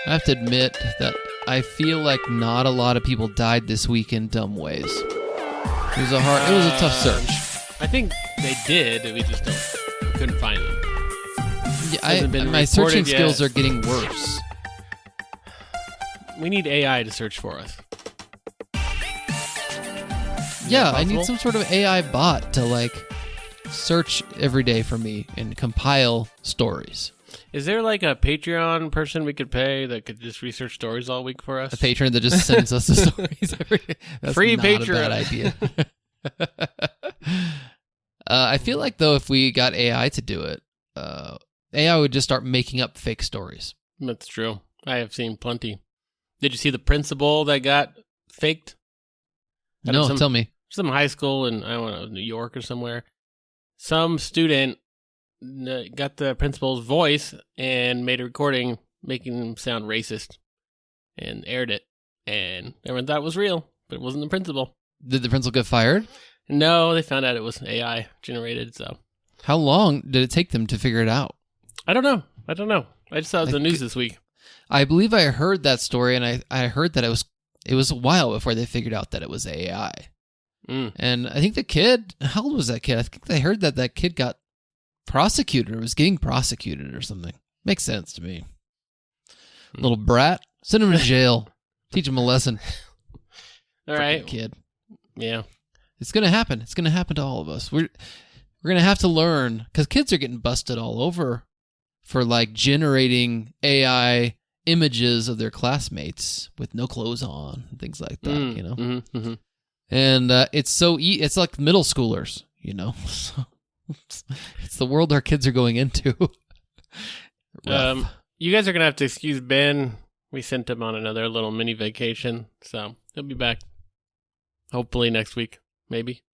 I have to admit that I feel like not a lot of people died this week in dumb ways. It was a tough search. I think they did. We just couldn't find them. Yeah, my searching skills are getting worse. We need AI to search for us. Yeah, I need some sort of AI bot to search every day for me and compile stories. Is there like a Patreon person we could pay that could just research stories all week for us? A patron that just sends us the stories every day. That's free not Patreon. A bad idea. I feel like though if we got AI to do it, AI would just start making up fake stories. That's true. I have seen plenty. Did you see the principal that got faked? No, tell me. Some high school in, I don't know, New York or somewhere. Some student got the principal's voice and made a recording making him sound racist and aired it. And everyone thought it was real, but it wasn't the principal. Did the principal get fired? No, they found out it was AI generated, so. How long did it take them to figure it out? I don't know. I just saw it on the news this week. I believe I heard that story, and I heard that it was a while before they figured out that it was AI. And I think the kid, how old was that kid? I think they heard that kid got prosecuted or was getting prosecuted or something. Makes sense to me. Little brat. Send him to jail. Teach him a lesson. All right. Freaking kid. Yeah. It's going to happen. It's going to happen to all of us. We're going to have to learn, because kids are getting busted all over for generating AI images of their classmates with no clothes on and things like that, you know? Mm-hmm, mm-hmm. And it's it's like middle schoolers, you know? So it's the world our kids are going into. You guys are going to have to excuse Ben. We sent him on another little mini vacation, so he'll be back hopefully next week, maybe.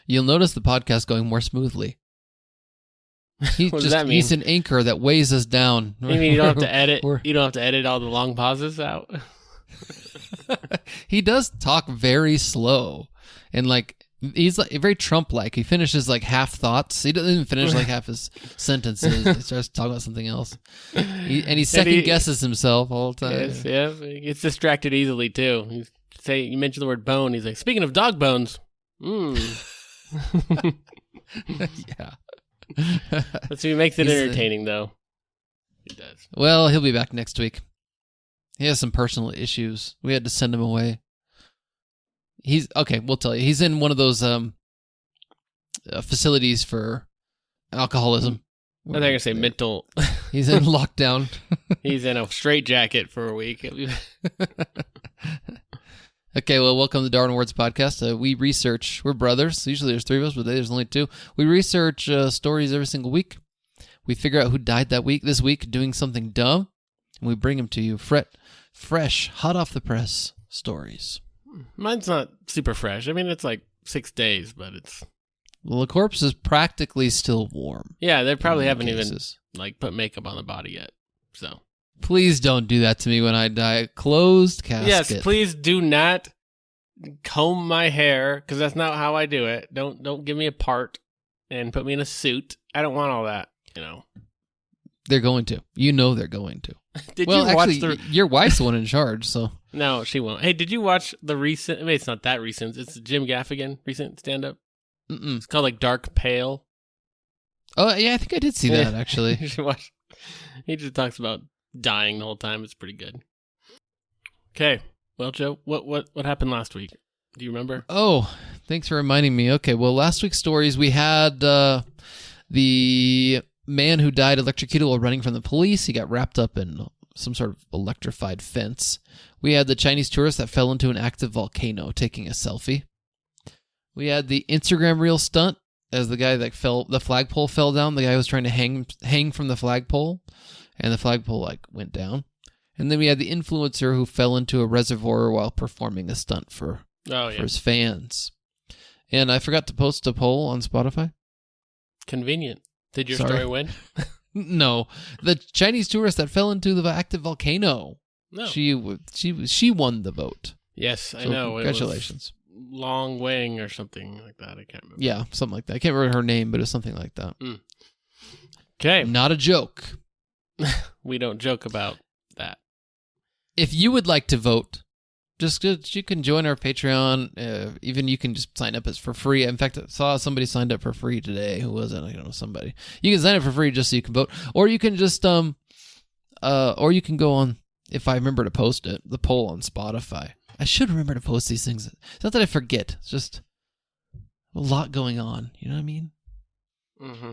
You'll notice the podcast going more smoothly. What does that mean? He's an anchor that weighs us down. You mean you don't have to edit? You don't have to edit all the long pauses out? He does talk very slow, and he's very Trump-like. He finishes half thoughts. He doesn't even finish half his sentences. He starts talking about something else, he second guesses himself all the time. Yes, yeah, he gets distracted easily too. You mention the word bone. He's like, speaking of dog bones. Yeah. So he makes it entertaining, though. He does. Well, he'll be back next week. He has some personal issues. We had to send him away. We'll tell you. He's in one of those facilities for alcoholism. I think I say mental. He's in lockdown. He's in a straitjacket for a week. Okay, well, welcome to the Darwin Awards podcast. We research. We're brothers. Usually there's three of us, but there's only two. We research stories every single week. We figure out who died this week doing something dumb, and we bring them to you. Fresh, hot off the press stories. Mine's not super fresh. I mean, it's 6 days, but it's... Well, the corpse is practically still warm. Yeah, they probably haven't even put makeup on the body yet, so... Please don't do that to me when I die. Closed casket. Yes, please do not comb my hair, because that's not how I do it. Don't give me a part and put me in a suit. I don't want all that, you know. They're going to. You know they're going to. Did you watch your wife's the one in charge, so... No, she won't. Hey, did you watch the recent... I mean, it's not that recent. It's Jim Gaffigan recent stand-up. Mm-mm. It's called, Dark Pale. Oh, yeah, I think I did see that, actually. You should watch. He just talks about dying the whole time. It's pretty good. Okay. Well, Joe, what happened last week? Do you remember? Oh, thanks for reminding me. Okay, well, last week's stories, we had the man who died electrocuted while running from the police. He got wrapped up in some sort of electrified fence. We had the Chinese tourist that fell into an active volcano taking a selfie. We had the Instagram reel stunt as the guy that the flagpole fell down. The guy was trying to hang from the flagpole, and the flagpole went down. And then we had the influencer who fell into a reservoir while performing a stunt for his fans. And I forgot to post a poll on Spotify. Convenient. Did your story win? No. The Chinese tourist that fell into the active volcano. No. She won the vote. Yes, I know. Congratulations. Long Wang or something like that. I can't remember. Yeah, something like that. I can't remember her name, but it was something like that. Okay. Not a joke. We don't joke about that. if you would like to vote, just you can join our Patreon. Even you can just sign up as for free. In fact, I saw somebody signed up for free today. Who was it? I don't know, somebody. You can sign up for free just so you can vote, or you can just or you can go on, if I remember to post it, the poll on Spotify. I should remember to post these things. It's not that I forget. It's just a lot going on. You know what I mean? Mm-hmm.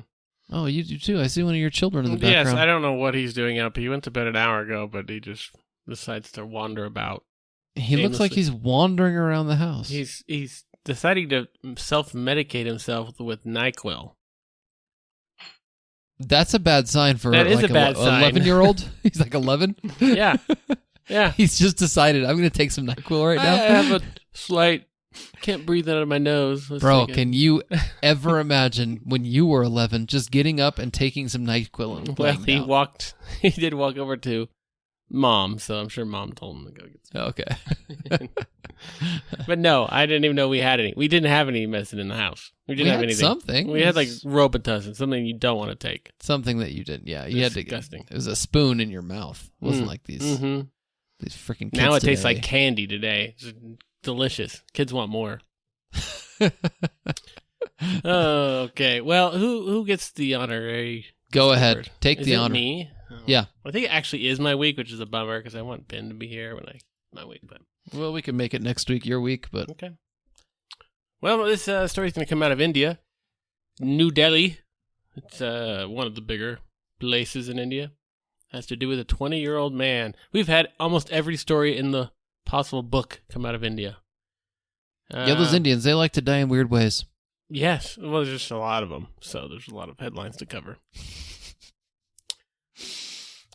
Oh, you do too. I see one of your children in the background. Yes, I don't know what he's doing up. He went to bed an hour ago, but he just decides to wander about. He looks like he's wandering around the house. He's deciding to self-medicate himself with NyQuil. That's a bad sign for that is a bad sign. 11-year-old. He's like 11. Yeah. Yeah. He's just decided, I'm going to take some NyQuil right now. I have a slight, can't breathe out of my nose. Bro, can you ever imagine when you were 11 just getting up and taking some NyQuil and playing out? He did walk over to Mom, so I'm sure Mom told him to go get some. Okay. But no, I didn't even know we had any. We didn't have any medicine in the house. We didn't have anything. Something. We had like Robitussin, something you don't want to take. Something that you didn't. Yeah, you Disgusting. had to. It was a spoon in your mouth. It wasn't like these freaking kids now it today. tastes like candy today. It's delicious. Kids want more. Oh, okay. Well, who gets the honorary? Go ahead. Word? Take Is the it honor. Me? Oh. Yeah. I think it actually is my week, which is a bummer because I want Ben to be here when my week. But well, we can make it next week, your week, but okay. Well, this story is going to come out of India, New Delhi. It's one of the bigger places in India. It has to do with a 20-year-old man. We've had almost every story in the possible book come out of India. Yeah, those Indians, they like to die in weird ways. Yes. Well, there's just a lot of them, so there's a lot of headlines to cover.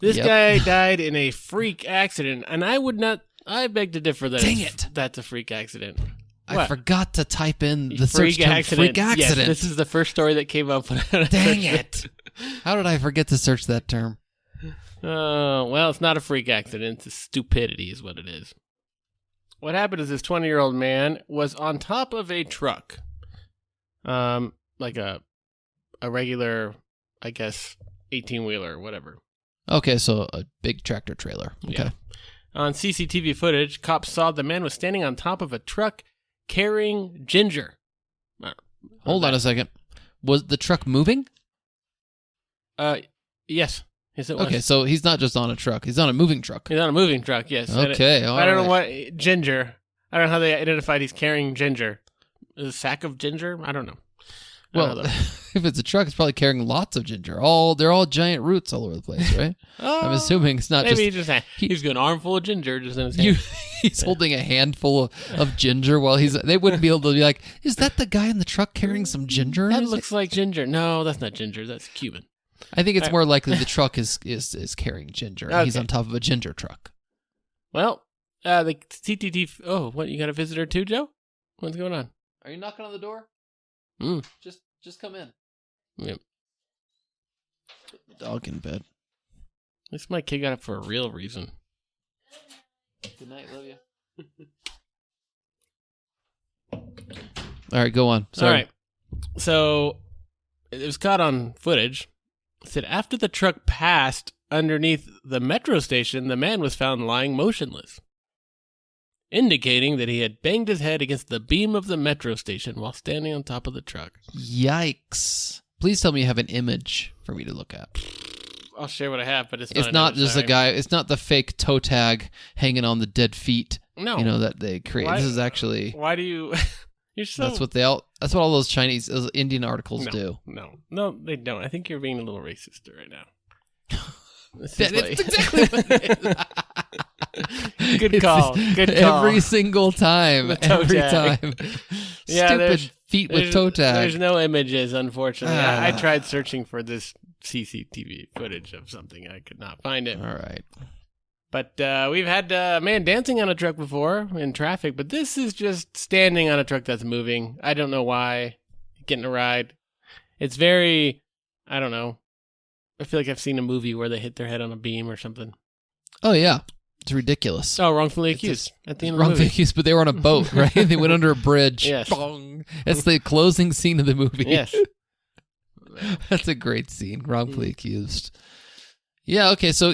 This guy died in a freak accident, and I beg to differ that that's a freak accident. I forgot to type in the search term freak accident. Yes, this is the first story that came up. Dang it. How did I forget to search that term? Well, it's not a freak accident. It's stupidity is what it is. What happened is this 20-year-old man was on top of a truck. Like a regular, I guess, 18-wheeler or whatever. Okay, so a big tractor trailer. Okay. Yeah. On CCTV footage, cops saw the man was standing on top of a truck carrying ginger. Hold on a second. Was the truck moving? Yes. Yes, it was. Okay, so he's not just on a truck. He's on a moving truck. He's on a moving truck, yes. Okay, I don't know what ginger. I don't know how they identified he's carrying ginger. A sack of ginger? I don't know. Well, if it's a truck, it's probably carrying lots of ginger. They're all giant roots all over the place, right? I'm assuming it's not maybe just... he's got an armful of ginger just in his hand. He's holding a handful of ginger while they wouldn't be able to be like, is that the guy in the truck carrying some ginger? That looks like ginger. No, that's not ginger. That's Cuban. I think it's more likely the truck is carrying ginger. And he's on top of a ginger truck. Well, the CTT... Oh, what, you got a visitor too, Joe? What's going on? Are you knocking on the door? Just come in. Yep. Put the dog in bed. At least my kid got up for a real reason. Good night, love you. All right, go on. Sorry. All right. So it was caught on footage. It said after the truck passed underneath the metro station, the man was found lying motionless, indicating that he had banged his head against the beam of the metro station while standing on top of the truck. Yikes. Please tell me you have an image for me to look at. I'll share what I have, but it's not just a guy. It's not the fake toe tag hanging on the dead feet. No. That they create. This is actually... Why do you... You're so... That's what all those those Indian articles do. No, they don't. I think you're being a little racist right now. That's exactly what it is. Good call. Every single time. Every time. Stupid feet with toe tag. There's no images, unfortunately. I tried searching for this CCTV footage of something. I could not find it. All right. But we've had a man dancing on a truck before in traffic, but this is just standing on a truck that's moving. I don't know why. Getting a ride. It's very, I don't know. I feel like I've seen a movie where they hit their head on a beam or something. Oh, yeah. It's ridiculous. Oh, wrongfully accused at the end of the movie. Wrongfully accused, but they were on a boat, right? They went under a bridge. Yes. Bong. That's the closing scene of the movie. Yes. That's a great scene. Wrongfully accused. Yeah, okay, so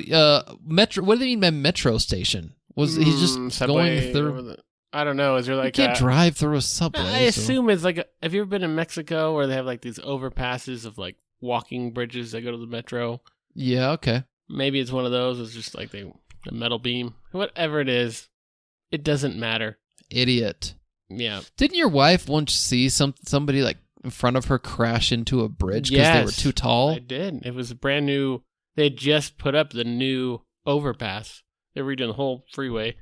metro. What do they mean by metro station? Was he just Subway going through? I don't know. Is there You like can't drive through a subway. I assume it's like have you ever been in Mexico where they have like these overpasses of like walking bridges that go to the metro? Yeah, okay. Maybe it's one of those. It's just like the metal beam. Whatever it is, it doesn't matter. Idiot. Yeah. Didn't your wife once see somebody like in front of her crash into a bridge because they were too tall? I did. It was brand new. They had just put up the new overpass. They were redoing the whole freeway.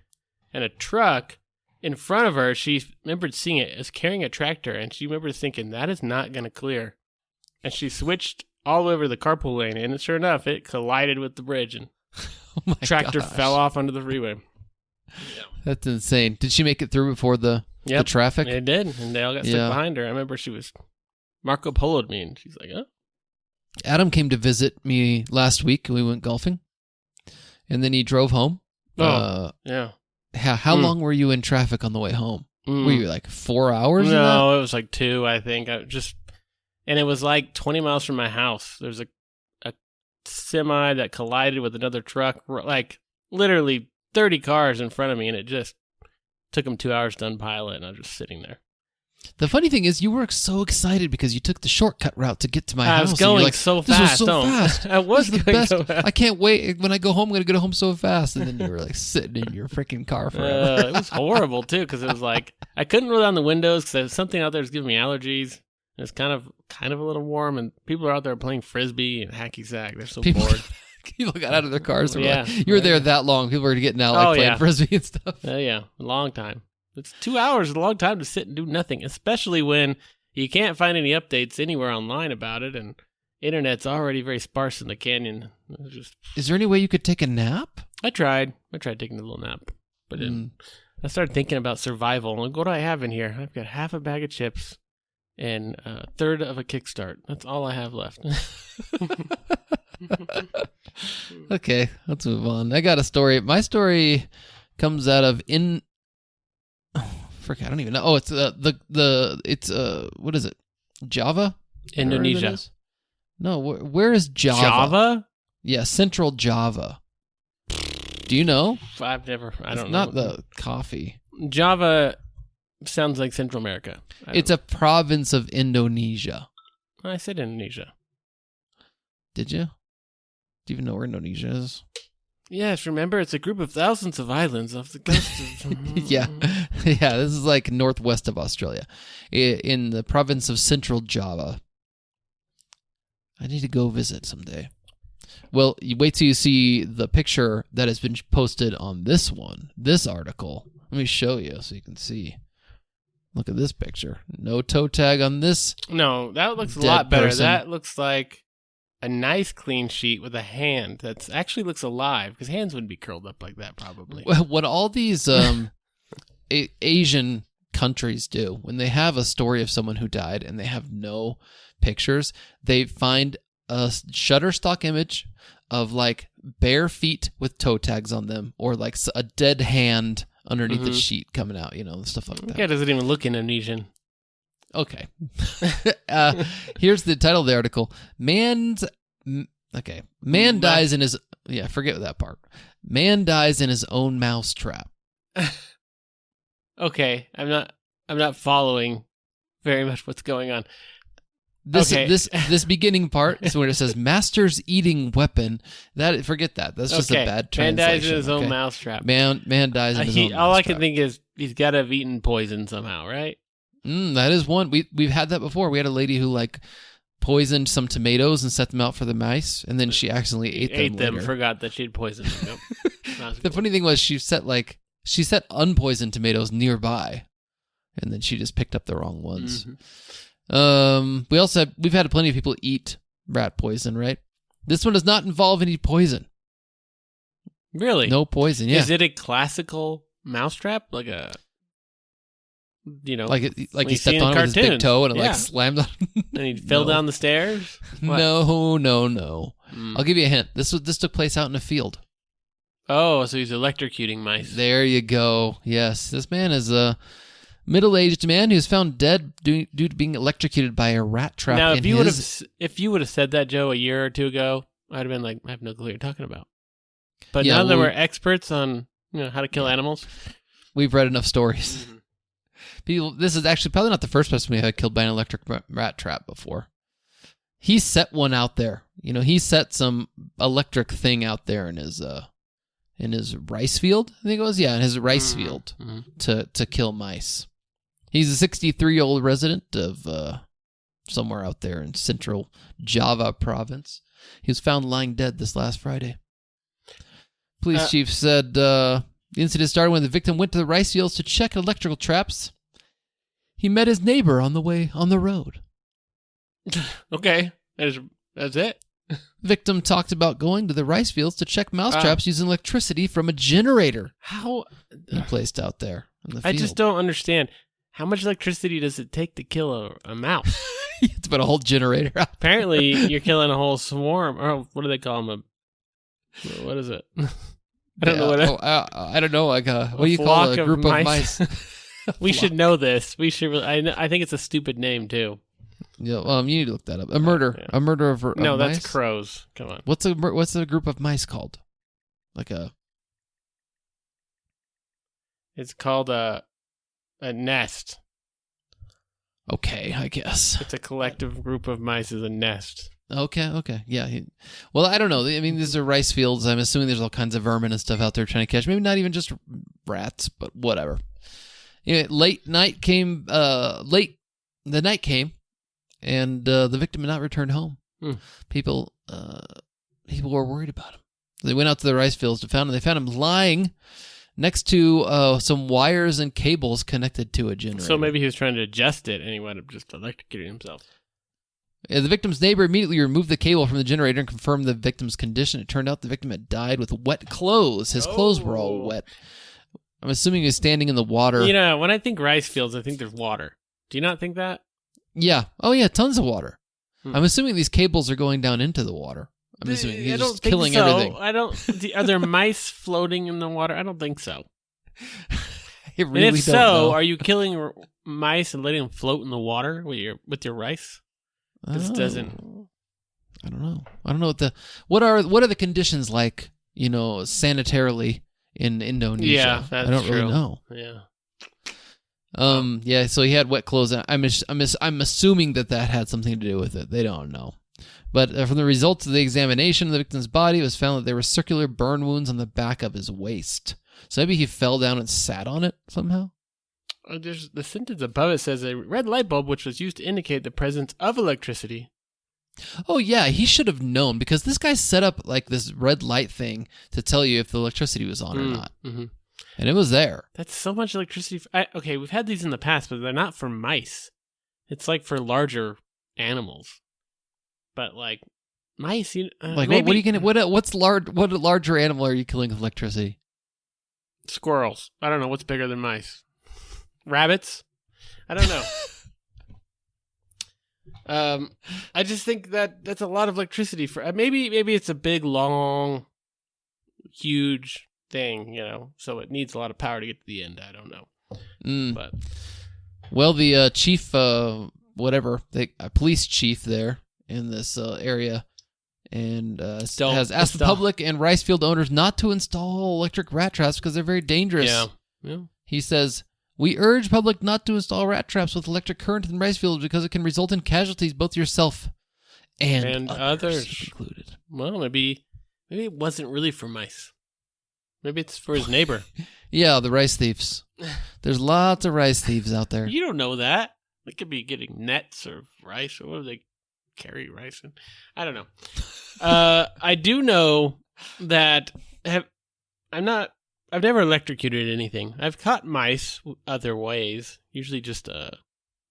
And a truck in front of her, she remembered seeing it as carrying a tractor, and she remembered thinking, that is not going to clear. And she switched all over the carpool lane, and sure enough, it collided with the bridge, and Oh tractor fell off onto the freeway. Yeah. That's insane. Did she make it through before the traffic? It did, and they all got stuck behind her. I remember she was Marco Polo'd me, and she's like, oh. Adam came to visit me last week. We went golfing, and then he drove home. Yeah. How long were you in traffic on the way home? Were you like 4 hours? No, it was like 2, I think. And it was like 20 miles from my house. There's a semi that collided with another truck, like literally 30 cars in front of me, and it just took them 2 hours to unpile it, and I was just sitting there. The funny thing is, you were so excited because you took the shortcut route to get to my house. I was going so fast. Fast. I was going so fast. I can't wait. When I go home, I'm going to get home so fast. And then you were like sitting in your freaking car forever. It was horrible, too, because it was like, I couldn't roll down the windows because something out there was giving me allergies. It's kind of a little warm, and people are out there playing Frisbee and hacky sack. They're so bored. People got out of their cars. You were there that long. People were getting out playing Frisbee and stuff. Yeah, a long time. It's 2 hours, a long time to sit and do nothing, especially when you can't find any updates anywhere online about it, and internet's already very sparse in the canyon. Is there any way you could take a nap? I tried taking a little nap, but I started thinking about survival. Like, what do I have in here? I've got half a bag of chips and a third of a Kickstart. That's all I have left. Okay, let's move on. I got a story. My story comes out of I don't even know. Oh, it's what is it? Java? Indonesia. No, where is Java? Java? Yeah, Central Java. Do you know? I don't know. It's not the coffee. Java sounds like Central America. It's a province of Indonesia. I said Indonesia. Did you? Do you even know where Indonesia is? Yes, remember, it's a group of thousands of islands off the coast of... Yeah, this is like northwest of Australia, in the province of Central Java. I need to go visit someday. Well, you wait till you see the picture that has been posted on this article. Let me show you so you can see. Look at this picture. No toe tag on this. No, that looks a lot better. Person. That looks like a nice clean sheet with a hand that actually looks alive, because hands wouldn't be curled up like that probably. What all these Asian countries do, when they have a story of someone who died and they have no pictures, they find a Shutterstock image of like bare feet with toe tags on them, or like a dead hand underneath the sheet coming out, stuff like that. That doesn't even look Indonesian. Okay. Here's the title of the article. Man dies in his... Yeah, forget that part. Man dies in his own mousetrap. Okay, I'm not following very much what's going on. This beginning part is where it says master's eating weapon. Forget that. That's just a bad translation. Man dies in his own mousetrap. Man dies in his own mousetrap. All I can think is he's got to have eaten poison somehow, right? That is one. We've had that before. We had a lady who poisoned some tomatoes and set them out for the mice, and then she accidentally ate them later. Forgot that she'd poisoned them. Yep. The funny thing was she set unpoisoned tomatoes nearby, and then she just picked up the wrong ones. Mm-hmm. We've had plenty of people eat rat poison, right? This one does not involve any poison. Really? No poison. Yeah. Is it a classical mousetrap, like a? Like he stepped on it with his big toe and it slammed on. And he fell down the stairs? What? No. I'll give you a hint. This took place out in a field. Oh, so he's electrocuting mice. There you go. Yes, this man is a middle-aged man who's found dead due to being electrocuted by a rat trap. Now, if you would have said that, Joe, a year or two ago, I'd have been like, I have no clue what you're talking about. But now that we're experts on How to kill animals. We've read enough stories. People, this is actually probably not the first person we had killed by an electric rat trap before. He set one out there. He set some electric thing out there in his rice field. I think it was, in his rice field to kill mice. He's a 63-year-old resident of somewhere out there in central Java province. He was found lying dead this last Friday. Police chief said the incident started when the victim went to the rice fields to check electrical traps. He met his neighbor on the road. Okay, that's it. Victim talked about going to the rice fields to check mouse traps using electricity from a generator. How he placed out there in the field. I just don't understand. How much electricity does it take to kill a mouse? It's about a whole generator. Apparently, you're killing a whole swarm. Or what do they call them? What is it? I don't know what. I don't know. Like what do you call a group of mice? We should know this. We should. I think it's a stupid name too. Yeah. You need to look that up. A murder. Yeah. A murder of no, mice? That's crows. Come on. What's a group of mice called? It's called a nest. Okay, I guess. It's a collective group of mice is a nest. Okay. Yeah. Well, I don't know. I mean, these are rice fields. I'm assuming there's all kinds of vermin and stuff out there trying to catch. Maybe not even just rats, but whatever. The night came, and the victim had not returned home. People were worried about him. They went out to the rice fields to find him. They found him lying next to some wires and cables connected to a generator. So maybe he was trying to adjust it, and he wound up just electrocuting himself. The victim's neighbor immediately removed the cable from the generator and confirmed the victim's condition. It turned out the victim had died with wet clothes. His clothes were all wet. I'm assuming he was standing in the water. When I think rice fields, I think there's water. Do you not think that? Yeah. Oh, yeah, tons of water. I'm assuming these cables are going down into the water. I'm assuming he's just killing everything. Are there mice floating in the water? I don't think so. I really and if don't so, know. Are you killing mice and letting them float in the water with your rice? This doesn't. I don't know. I don't know what are the conditions like, sanitarily in Indonesia. Yeah, that's I don't true. really know. Yeah. Yeah. So he had wet clothes. I'm assuming that had something to do with it. They don't know. But from the results of the examination of the victim's body, it was found that there were circular burn wounds on the back of his waist. So maybe he fell down and sat on it somehow. There's the sentence above it says a red light bulb which was used to indicate the presence of electricity. Oh yeah, he should have known because this guy set up like this red light thing to tell you if the electricity was on or not. Mm-hmm. And it was there. That's so much electricity. Okay, we've had these in the past, but they're not for mice. It's like for larger animals. But like mice, like maybe, what are you gonna? What's large? What larger animal are you killing with electricity? Squirrels. I don't know what's bigger than mice. Rabbits. I don't know. I just think that's a lot of electricity for. Maybe it's a big, long, huge thing, so it needs a lot of power to get to the end. I don't know. But the chief, police chief there in this area, and has asked the public and rice field owners not to install electric rat traps because they're very dangerous. Yeah. He says, "We urge public not to install rat traps with electric current in rice fields because it can result in casualties, both yourself and others included." Well, maybe it wasn't really for mice. Maybe it's for his neighbor. Yeah, the rice thieves. There's lots of rice thieves out there. You don't know that. They could be getting nets or rice, or what do they carry rice in? I don't know. I do know that I've never electrocuted anything. I've caught mice other ways, usually just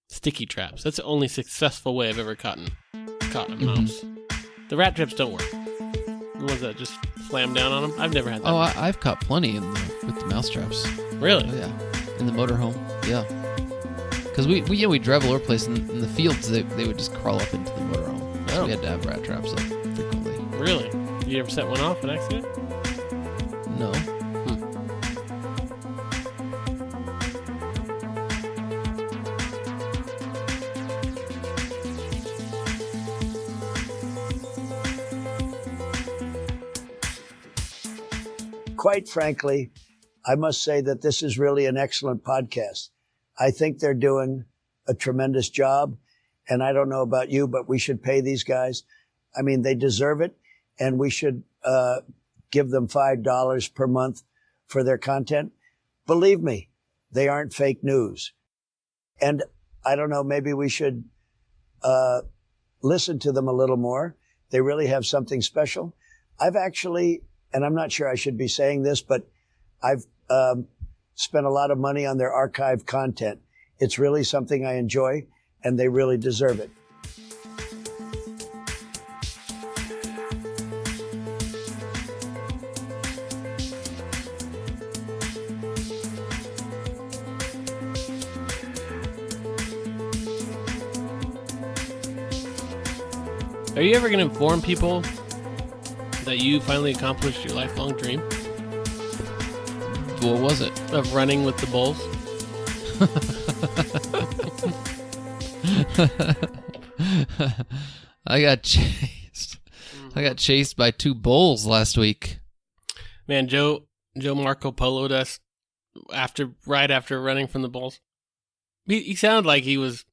sticky traps. That's the only successful way I've ever caught a mouse. The rat traps don't work. The ones that just slam down on them. I've never had that. Oh, I've caught plenty with the mouse traps. Really? Oh, yeah, in the motorhome. Yeah, because we drive all over the place in the fields. They would just crawl up into the motorhome. So we had to have rat traps up frequently. Really? You ever set one off an accident? No. Quite frankly, I must say that this is really an excellent podcast. I think they're doing a tremendous job. And I don't know about you, but we should pay these guys. I mean, they deserve it. And we should give them $5 per month for their content. Believe me, they aren't fake news. And I don't know, maybe we should listen to them a little more. They really have something special. I've actually, and I'm not sure I should be saying this, but I've spent a lot of money on their archive content. It's really something I enjoy, and they really deserve it. Are you ever going to inform people that you finally accomplished your lifelong dream What was it? of running with the bulls? I got chased. I got chased by 2 bulls last week. Man, Joe Marco Polo'd us right after running from the bulls. He sounded like he was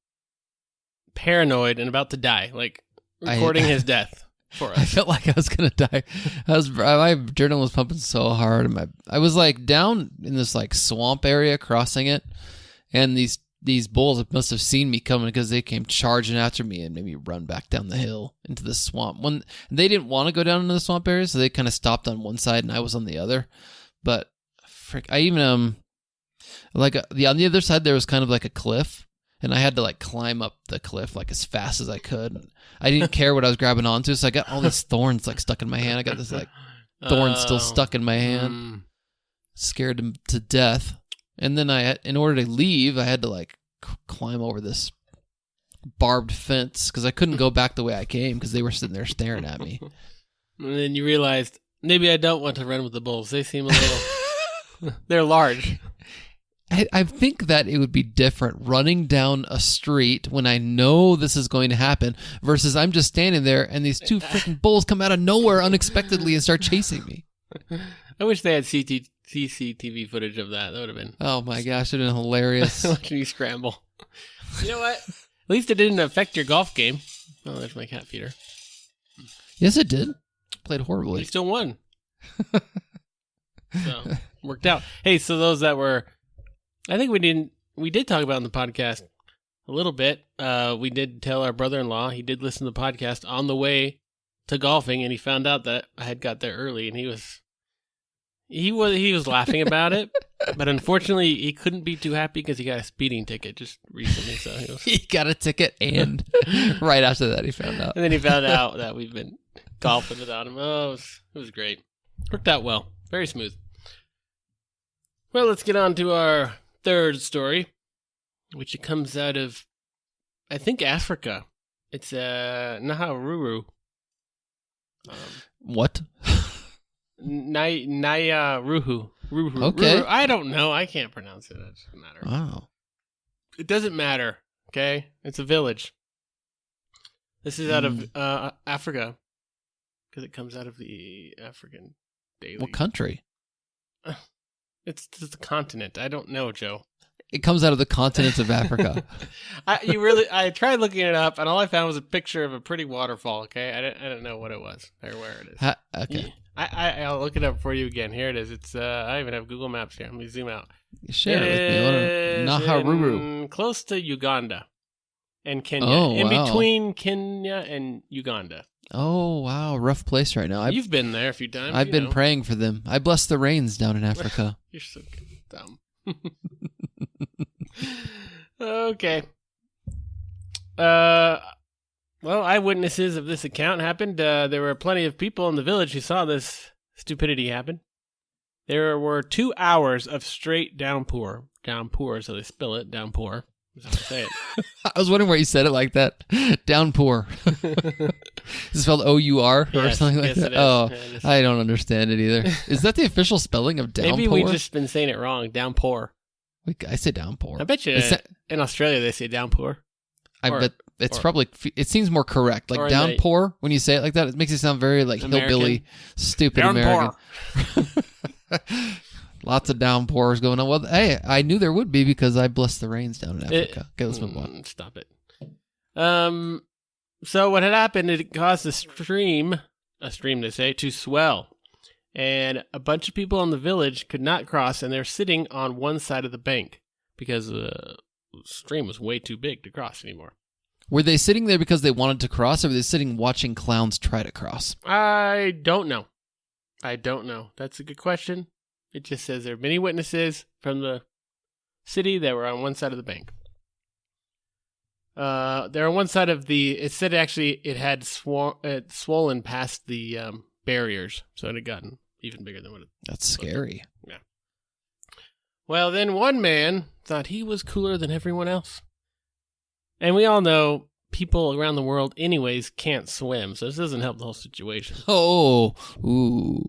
paranoid and about to die, like recording his death for us. I felt like I was gonna die. My adrenaline was pumping so hard, and I was like down in this like swamp area, crossing it, and these bulls must have seen me coming because they came charging after me and made me run back down the hill into the swamp. When they didn't want to go down into the swamp area, so they kind of stopped on one side and I was on the other. But I even on the other side there was kind of like a cliff. And I had to like climb up the cliff like as fast as I could. And I didn't care what I was grabbing onto, so I got all these thorns like stuck in my hand. I got this like thorn still stuck in my hand. Scared him to death. And then in order to leave, I had to like climb over this barbed fence because I couldn't go back the way I came because they were sitting there staring at me. And then you realized maybe I don't want to run with the bulls. They seem a little. They're large. I think that it would be different running down a street when I know this is going to happen versus I'm just standing there and these 2 freaking bulls come out of nowhere unexpectedly and start chasing me. I wish they had CCTV footage of that. That would have been. Oh my gosh, it would have been hilarious. Watching you scramble. You know what? At least it didn't affect your golf game. Oh, there's my cat feeder. Yes, it did. Played horribly. You still won. So, worked out. Hey, so those that were. I think we did talk about it on the podcast a little bit. We did tell our brother-in-law, he did listen to the podcast on the way to golfing, and he found out that I had got there early, and he was laughing about it, but unfortunately he couldn't be too happy because he got a speeding ticket just recently. So he got a ticket, and right after that he found out. And then he found out that we've been golfing without him. Oh, it was great. Worked out well. Very smooth. Well, let's get on to our third story, which it comes out of, I think, Africa. It's Naharuru. What? Naya Ruhu. Okay. Ruhu. I don't know. I can't pronounce it. It doesn't matter. Wow. It doesn't matter. Okay? It's a village. This is out of Africa. Because it comes out of the African Daily. What country? It's the continent. I don't know, Joe. It comes out of the continent of Africa. I tried looking it up, and all I found was a picture of a pretty waterfall. Okay, I didn't know what it was or where it is. Okay, I'll look it up for you again. Here it is. It's I even have Google Maps here. Let me zoom out. Share it with me. Naharuru, close to Uganda and Kenya. Oh, in wow. between Kenya and Uganda. Oh wow, rough place right now. You've been there a few times. I've been praying for them. I bless the rains down in Africa. You're so dumb. Okay. Well, eyewitnesses of this account happened. There were plenty of people in the village who saw this stupidity happen. There were 2 hours of straight downpour. Downpour, so they spill it. Downpour. That's how I say it. I was wondering why you said it like that. Downpour. Is it spelled O-U-R or something like that? Oh, I don't understand it either. Is that the official spelling of downpour? Maybe we've just been saying it wrong. Downpour. I say downpour. I bet you in Australia they say downpour. I bet it's probably, it seems more correct. Like downpour, when you say it like that, it makes it sound very like American. Hillbilly, stupid downpour. American. Lots of downpours going on. Well, hey, I knew there would be because I blessed the rains down in Africa. Okay, let's move on. Stop it. So what had happened, it caused a stream they say, to swell. And a bunch of people in the village could not cross, and they're sitting on one side of the bank because the stream was way too big to cross anymore. Were they sitting there because they wanted to cross, or were they sitting watching clowns try to cross? I don't know. That's a good question. It just says there are many witnesses from the city that were on one side of the bank. They're on one side of the... It said actually it had swollen past the barriers, so it had gotten even bigger than what it... That's scary. Yeah. Well, then one man thought he was cooler than everyone else. And we all know people around the world anyways can't swim, so this doesn't help the whole situation. Oh, ooh.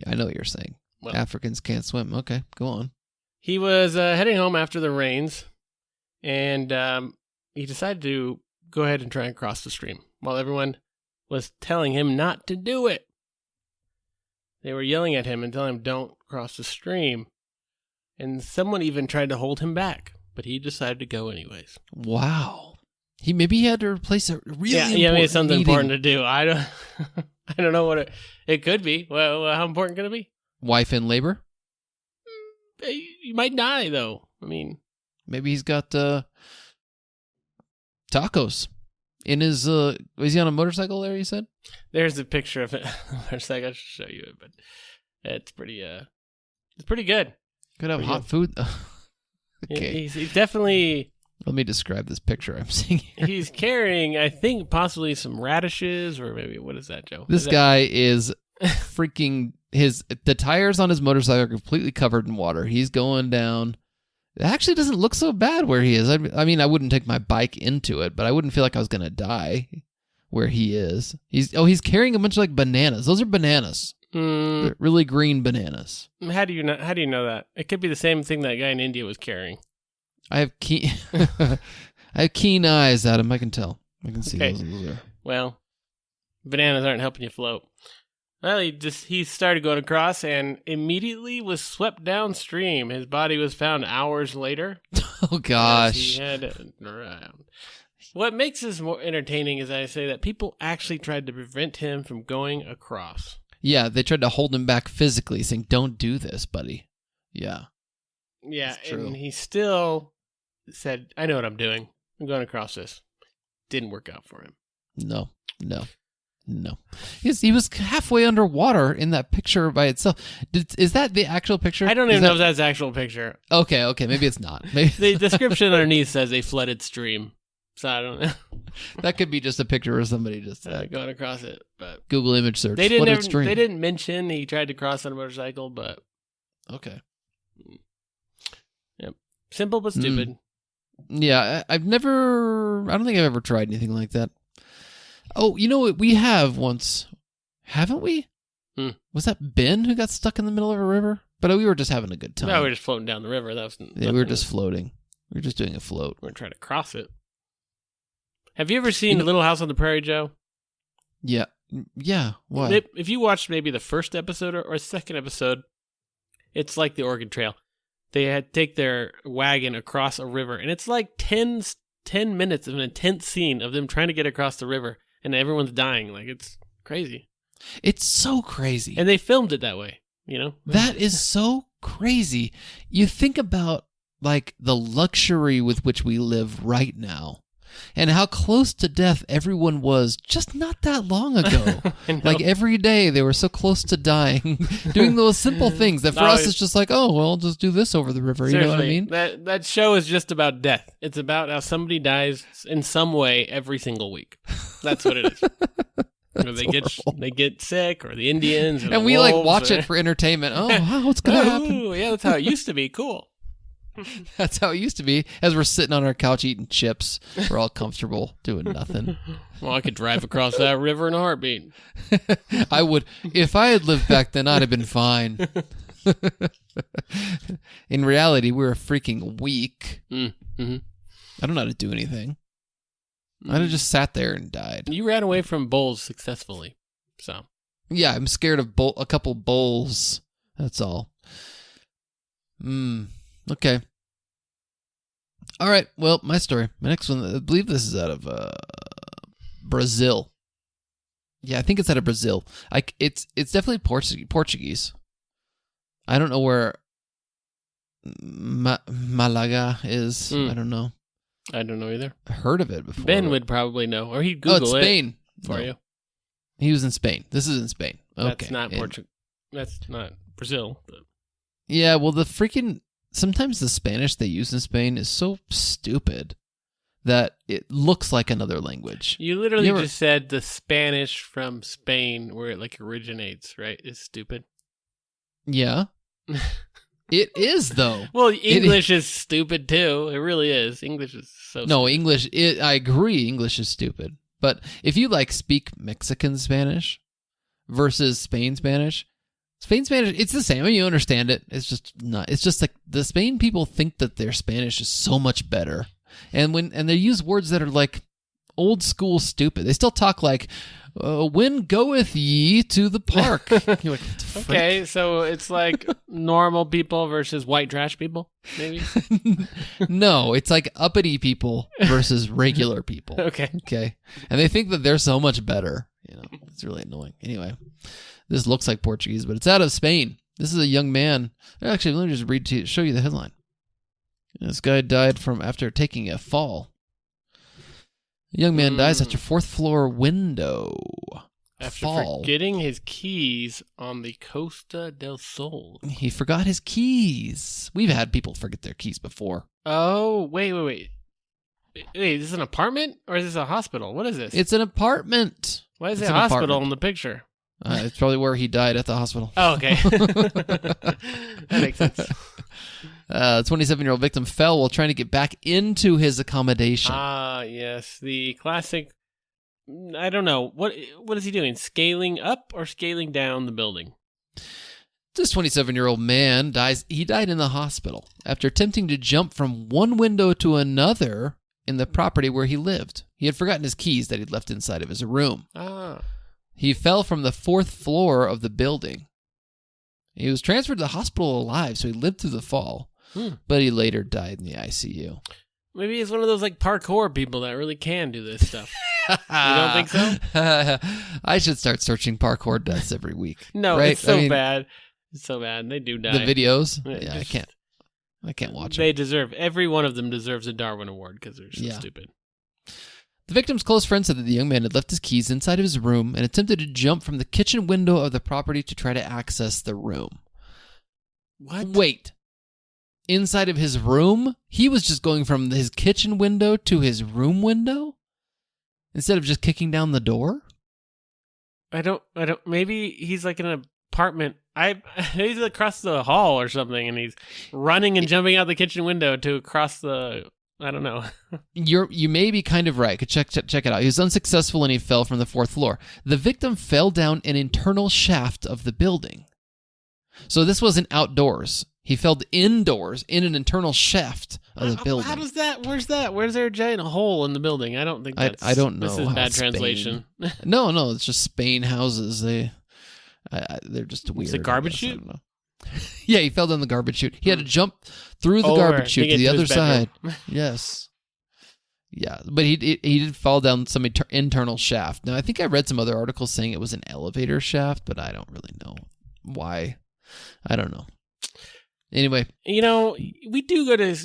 I know what you're saying. Well, Africans can't swim. Okay, go on. he was heading home after the rains, and he decided to go ahead and try and cross the stream while everyone was telling him not to do it. They were yelling at him and telling him, don't cross the stream. And someone even tried to hold him back, but he decided to go anyways. Wow. Maybe he had to replace a really important I mean, it's something meeting. important to do. I don't know what it could be. Well, how important could it be? Wife in labor? You might die, though. I mean, Maybe he's got tacos in his... was he on a motorcycle there, you said? there's a picture of it. I should show you it, but it's pretty good. Could have Pretty hot good. food. Okay. He's definitely... Let me describe this picture I'm seeing here. He's carrying, I think, possibly some radishes, or maybe, what is that, Joe? This guy is freaking... The tires on his motorcycle are completely covered in water. He's going down... It actually doesn't look so bad where he is. I mean, I wouldn't take my bike into it, but I wouldn't feel like I was going to die where he is. He's carrying a bunch of like bananas. Those are bananas. They're really green bananas. How do you know that? It could be the same thing that guy in India was carrying. I have keen eyes, Adam. I can tell. I can see Okay. those are... Well, bananas aren't helping you float. Well, he started going across and immediately was swept downstream. His body was found hours later. Oh as gosh. he had around. What makes this more entertaining is I say that people actually tried to prevent him from going across. Yeah, they tried to hold him back physically, saying, "Don't do this, buddy." Yeah. Yeah, That's true. and he still said, I know what I'm doing. I'm going across this. Didn't work out for him. No. He was halfway underwater in that picture by itself. Is that the actual picture? I don't even know if that's the actual picture. Okay, maybe it's not. Maybe The description underneath says a flooded stream. So I don't know. that could be just a picture of somebody just Going across it. But Google image search. they flooded stream. didn't mention he tried to cross on a motorcycle, but Okay. yep. Simple but stupid. Yeah, I don't think I've ever tried anything like that. Oh, you know what? We have once, haven't we? Was that Ben who got stuck in the middle of a river? But we were just having a good time. No, we were just floating down the river. We were just floating. We were just doing a float. We weren't trying to cross it. Have you ever seen Little House on the Prairie, Joe? Yeah. What? If you watched maybe the first episode or second episode, it's like the Oregon Trail. They had to take their wagon across a river, and it's like 10 minutes of an intense scene of them trying to get across the river, and everyone's dying. Like, it's crazy. It's so crazy. And they filmed it that way, you know? That is so crazy. You think about, like, the luxury with which we live right now, and how close to death everyone was just not that long ago. Like, every day they were so close to dying, doing those simple things that for us it's just like, oh, well, I'll just do this over the river. Seriously, You know what I mean? That show is just about death. It's about how somebody dies in some way every single week. That's what it is. Or they get sick, or the Indians, or and the we wolves, like watch it for entertainment. Oh, wow, what's gonna happen? Ooh, yeah, that's how it used to be. Cool. That's how it used to be. As we're sitting on our couch eating chips, we're all comfortable doing nothing. Well, I could drive across that river in a heartbeat. I would, if I had lived back then, I'd have been fine. In reality, we're a freaking weak. Mm-hmm. I don't know how to do anything. I'd have just sat there and died. You ran away from bulls successfully, so. Yeah, I'm scared of a couple bulls. That's all. Okay. All right. Well, my story. My next one, I believe this is out of Brazil. Yeah, I think it's out of Brazil. It's definitely Portuguese. I don't know where Malaga is. I don't know. I don't know either. I heard of it before. Ben would probably know, or he'd Google it's Spain. for you. He was in Spain. This is in Spain. Okay. That's not Portugal. That's not Brazil. But. Yeah, well, sometimes the Spanish they use in Spain is so stupid that it looks like another language. You literally just said the Spanish from Spain, where it originates, right? Is stupid. Yeah. It is, though. Well, English is stupid, too. It really is. English is so stupid. No, English, I agree, English is stupid. But if you, speak Mexican Spanish versus Spain Spanish, it's the same. I mean, you understand it. It's just not. It's just the Spain people think that their Spanish is so much better. And they use words that are, old school stupid. They still talk when goeth ye to the park? You're like, okay, so it's like normal people versus white trash people, maybe? No, it's like uppity people versus regular people. Okay. And they think that they're so much better. It's really annoying. Anyway, this looks like Portuguese, but it's out of Spain. This is a young man. Actually, let me just show you the headline. This guy died after taking a fall. A young man dies after fourth floor window. After forgetting his keys on the Costa del Sol. He forgot his keys. We've had people forget their keys before. Oh, wait. Wait, is this an apartment or is this a hospital? What is this? It's an apartment. Why is it a hospital in the picture? It's probably where he died at the hospital. Oh, okay. That makes sense. A 27-year-old victim fell while trying to get back into his accommodation. Ah, yes. The classic, I don't know. What is he doing? Scaling up or scaling down the building? This 27-year-old man dies. He died in the hospital after attempting to jump from one window to another in the property where he lived. He had forgotten his keys that he'd left inside of his room. Ah. He fell from the fourth floor of the building. He was transferred to the hospital alive, so he lived through the fall. But he later died in the ICU. Maybe he's one of those parkour people that really can do this stuff. You don't think so? I should start searching parkour deaths every week. No, right? It's so bad. It's so bad. They do die. The videos? Yeah, I can't watch them. Every one of them deserves a Darwin Award because they're so stupid. The victim's close friend said that the young man had left his keys inside of his room and attempted to jump from the kitchen window of the property to try to access the room. What? Wait. Inside of his room? He was just going from his kitchen window to his room window? Instead of just kicking down the door? I don't, maybe he's in an apartment. He's across the hall or something and he's running and jumping out the kitchen window to across the, I don't know. You may be kind of right. Check it out. He was unsuccessful and he fell from the fourth floor. The victim fell down an internal shaft of the building. So this wasn't outdoors. He fell indoors in an internal shaft of the building. How does that? Where's that? Where's there a giant hole in the building? I don't think that's... I don't know. This is bad translation. No, it's just Spain houses. They're just weird. It's a garbage chute? Yeah, he fell down the garbage chute. He had to jump through the garbage chute to the other side. Yes. Yeah, but he did fall down some internal shaft. Now, I think I read some other articles saying it was an elevator shaft, but I don't really know why. I don't know. Anyway. We do go to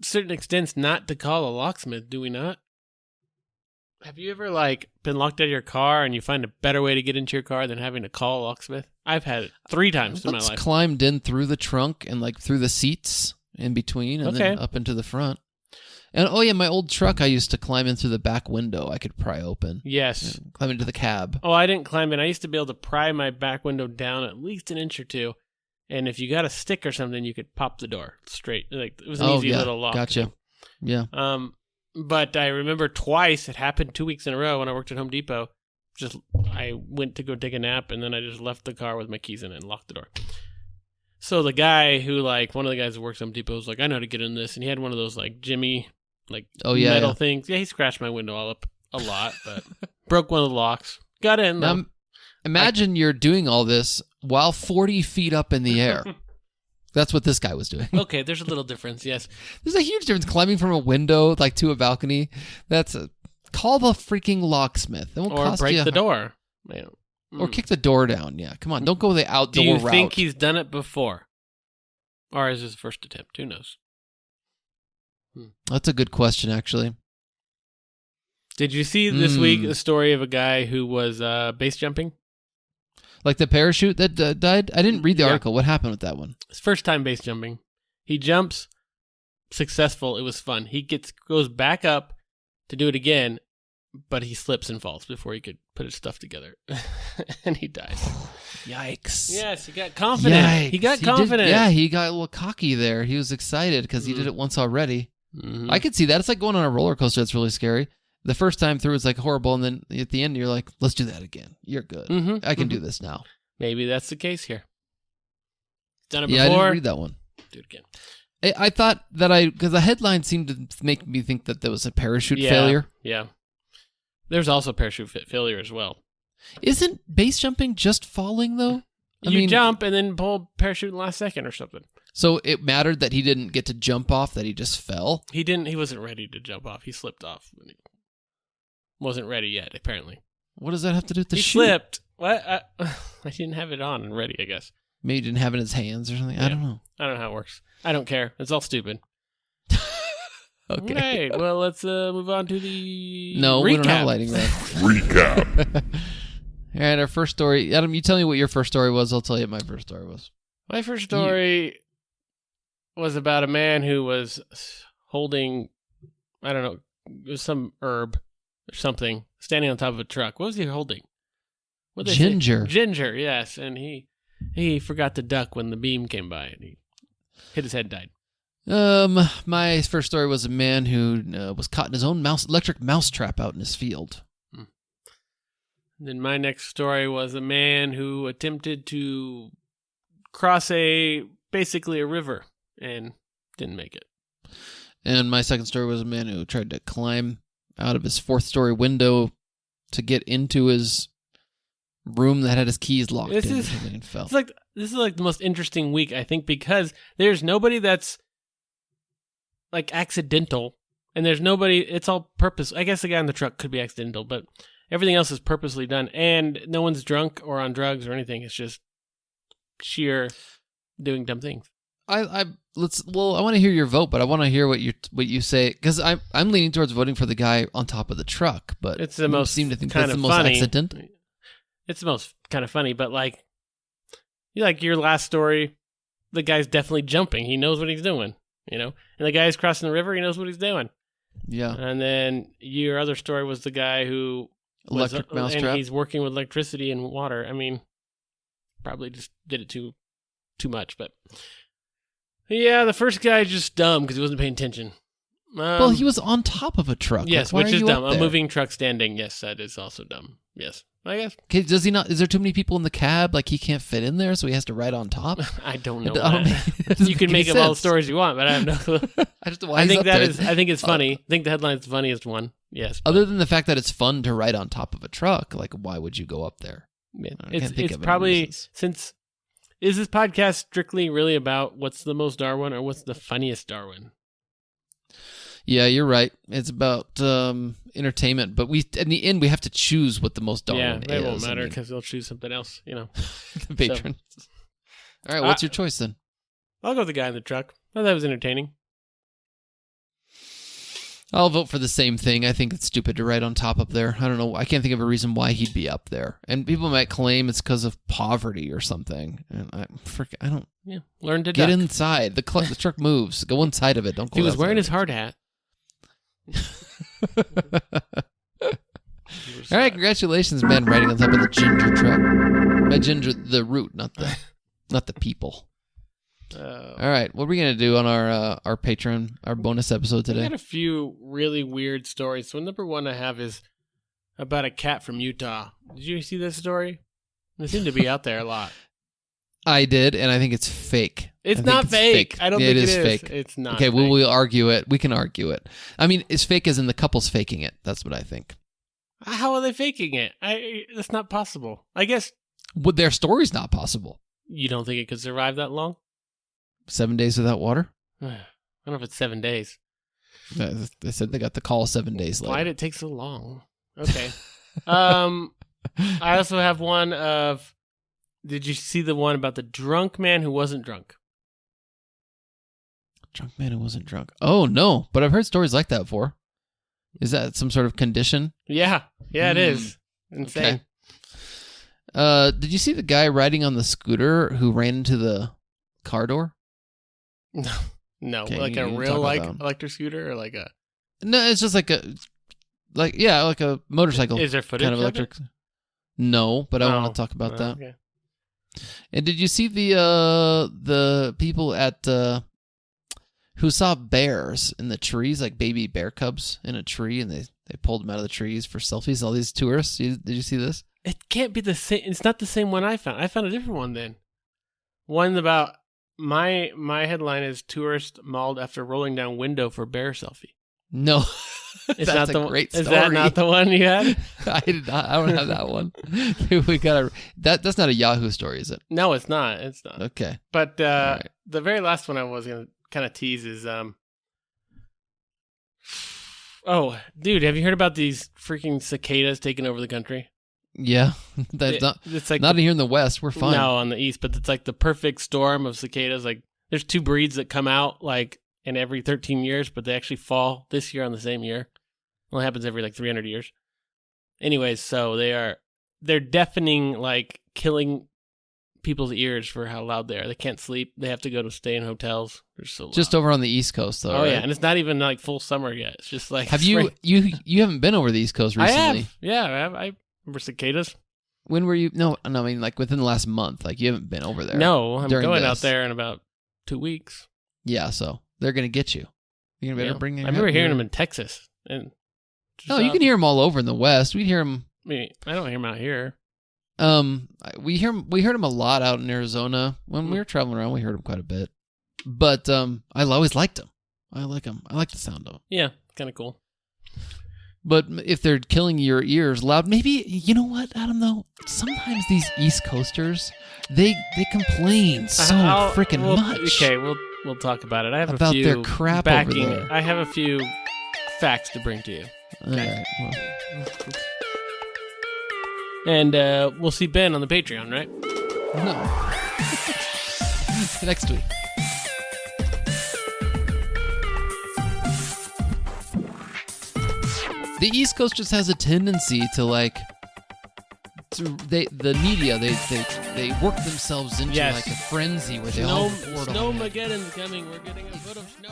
certain extents not to call a locksmith, do we not? Have you ever been locked out of your car and you find a better way to get into your car than having to call a locksmith? I've had it 3 times in my life. Climbed in through the trunk and through the seats in between and then up into the front. And my old truck I used to climb in through the back window I could pry open. Yes. Climb into the cab. Oh, I didn't climb in. I used to be able to pry my back window down at least an inch or two. And if you got a stick or something, you could pop the door straight. It was an easy little lock. Gotcha. Yeah. But I remember twice, it happened 2 weeks in a row when I worked at Home Depot. I went to go take a nap, and then I just left the car with my keys in it and locked the door. So the guy who, one of the guys who works at Home Depot was like, I know how to get in this. And he had one of those, Jimmy, metal things. Yeah, he scratched my window all up a lot, but broke one of the locks. Got in, though. Imagine you're doing all this while 40 feet up in the air. That's what this guy was doing. Okay, there's a little difference, yes. There's a huge difference climbing from a window like to a balcony. Call the freaking locksmith. It won't Or cost break you the door. Yeah. Or kick the door down. Yeah, come on. Don't go the outdoor Do you route. think he's done it before? Or is this his first attempt? Who knows? That's a good question, actually. Did you see this week the story of a guy who was base jumping? Like the parachute that died? I didn't read the article. What happened with that one? His first time base jumping. He jumps, successful. It was fun. He goes back up to do it again, but he slips and falls before he could put his stuff together. And he dies. Yikes. Yes, he got confident. Yikes. He got confident. He got a little cocky there. He was excited because he did it once already. Mm-hmm. I could see that. It's like going on a roller coaster that's really scary. The first time through, it's like horrible, and then at the end, you're like, let's do that again. You're good. Mm-hmm. I can do this now. Maybe that's the case here. Done it before. Yeah, I didn't read that one. Do it again. I thought that because the headline seemed to make me think that there was a parachute failure. Yeah. There's also parachute failure as well. Isn't base jumping just falling, though? You jump and then pull parachute in the last second or something. So it mattered that he didn't get to jump off, that he just fell? He wasn't ready to jump off. He slipped off. He wasn't ready yet, apparently. What does that have to do with the He shoot? slipped. What? I didn't have it on and ready, I guess. Maybe he didn't have it in his hands or something. Yeah. I don't know. I don't know how it works. I don't care. It's all stupid. Okay. Right. Well, let's move on to the No, recap. we don't have lighting there. Recap. All right, our first story. Adam, you tell me what your first story was. I'll tell you what my first story was. My first story was about a man who was holding, I don't know, it was some herb or something, standing on top of a truck. What was he holding? What'd they say? Ginger. Ginger, yes. And he forgot to duck when the beam came by and he hit his head, died. My first story was a man who was caught in his own electric mouse trap out in his field. Then my next story was a man who attempted to cross basically a river and didn't make it. And my second story was a man who tried to climb out of his fourth-story window to get into his room that had his keys locked in and fell. This is like the most interesting week, I think, because there's nobody that's like accidental, and there's nobody. It's all purpose. I guess the guy in the truck could be accidental, but everything else is purposely done, and no one's drunk or on drugs or anything. It's just sheer doing dumb things. I want to hear your vote, but I want to hear what you say, because I'm leaning towards voting for the guy on top of the truck, but it's the most seem to think kind that's of the most funny. accident. It's the most kind of funny, but like your last story, the guy's definitely jumping. He knows what he's doing, and the guy's crossing the river. He knows what he's doing. Yeah. And then your other story was the guy who electric mousetrap. And he's working with electricity and water. I mean, probably just did it too much, but yeah, the first guy is just dumb because he wasn't paying attention. Well, he was on top of a truck. Yes, like, which is dumb. A there? moving truck standing. Yes, that is also dumb. Yes, I guess. Okay, does he not? Is there too many people in the cab? Like he can't fit in there, so he has to ride on top. I don't know. You You can make up all the stories you want, but I have no clue. I think it's funny. I think the headline's the funniest one. Yes. Other than the fact that it's fun to ride on top of a truck, like why would you go up there? Yeah, I can't think it's of any probably reasons. Is this podcast strictly really about what's the most Darwin or what's the funniest Darwin? Yeah, you're right. It's about entertainment, but in the end we have to choose what the most Darwin is. Yeah, it won't matter because they'll choose something else. The patrons. So. All right, what's your choice then? I'll go with the guy in the truck. I thought that was entertaining. I'll vote for the same thing. I think it's stupid to ride on top up there. I don't know. I can't think of a reason why he'd be up there. And people might claim it's because of poverty or something. And I don't. Yeah, learn to get duck. inside. The truck moves. Go inside of it. Don't go. He was wearing his hard hat. All right, congratulations, man, riding on top of the ginger truck. By ginger, the root, not the people. All right, what are we gonna do on our Patreon, our bonus episode today? I got a few really weird stories. So number one I have is about a cat from Utah. Did you see this story? It seemed to be out there a lot. I did, and I think it's fake. It's not fake. I don't think it is fake. It's not. Okay, fake. we'll argue it. We can argue it. I mean, it's fake as in the couple's faking it. That's what I think. How are they faking it? That's not possible. I guess. Their story's not possible. You don't think it could survive that long? 7 days without water. I don't know if it's 7 days. They said they got the call 7 days later. Why did it take so long? Okay. I also have one of. Did you see the one about the drunk man who wasn't drunk? Drunk man who wasn't drunk. Oh, no. But I've heard stories like that before. Is that some sort of condition? Yeah. Yeah, it is. Insane. Okay. Did you see the guy riding on the scooter who ran into the car door? No. Okay, Like a real electric scooter or like a... No, it's just like a motorcycle. Is there footage kind of electric? No, but I want to talk about that. Okay. And did you see the people at who saw bears in the trees, like baby bear cubs in a tree, and they pulled them out of the trees for selfies? All these tourists. Did you see this? It can't be the same. It's not the same one I found. I found a different one then. One about my headline is tourist mauled after rolling down window for bear selfie. No. It's That's not a great story. Is that not the one you had? I did not. I don't have that one. We gotta. That's not a Yahoo story, is it? No, it's not. It's not. Okay. But right. The very last one I was gonna kind of tease is Oh, dude, have you heard about these freaking cicadas taking over the country? Yeah, it's like not here in the West. We're fine. No, on the East, but it's like the perfect storm of cicadas. Like, there's 2 breeds that come out like in every 13 years, but they actually fall this year on the same year. It only happens every like 300 years. Anyways, so they're deafening, like killing people's ears for how loud they are. They can't sleep. They have to go to stay in hotels. They're so loud. Just over on the East Coast, though. Oh right? Yeah, and it's not even like full summer yet. It's just like have spring. you haven't been over the East Coast recently? I have. Yeah, I have. I remember cicadas. When were you? No, I mean like within the last month. Like you haven't been over there. No, I'm going out this. there in about 2 weeks. Yeah, so they're gonna get you. You're gonna better bring. I remember hearing them in Texas. And no, you can hear them all over in the West. We hear them. I mean, I don't hear them out here. We heard them a lot out in Arizona when we were traveling around. We heard them quite a bit, but I always liked them. I like them. I like the sound of them. Yeah, kind of cool. But if they're killing your ears loud, maybe you know what? I don't know. Sometimes these East Coasters, they complain so freaking much. Okay, we'll talk about it. I have about a few their crap backing. over there. I have a few facts to bring to you. Okay. All right. Well. And we'll see Ben on the Patreon, right? No. Next week. The East Coast just has a tendency to the media they work themselves into like a frenzy where they all report on it. Snowmageddon's coming. We're getting a foot of snow.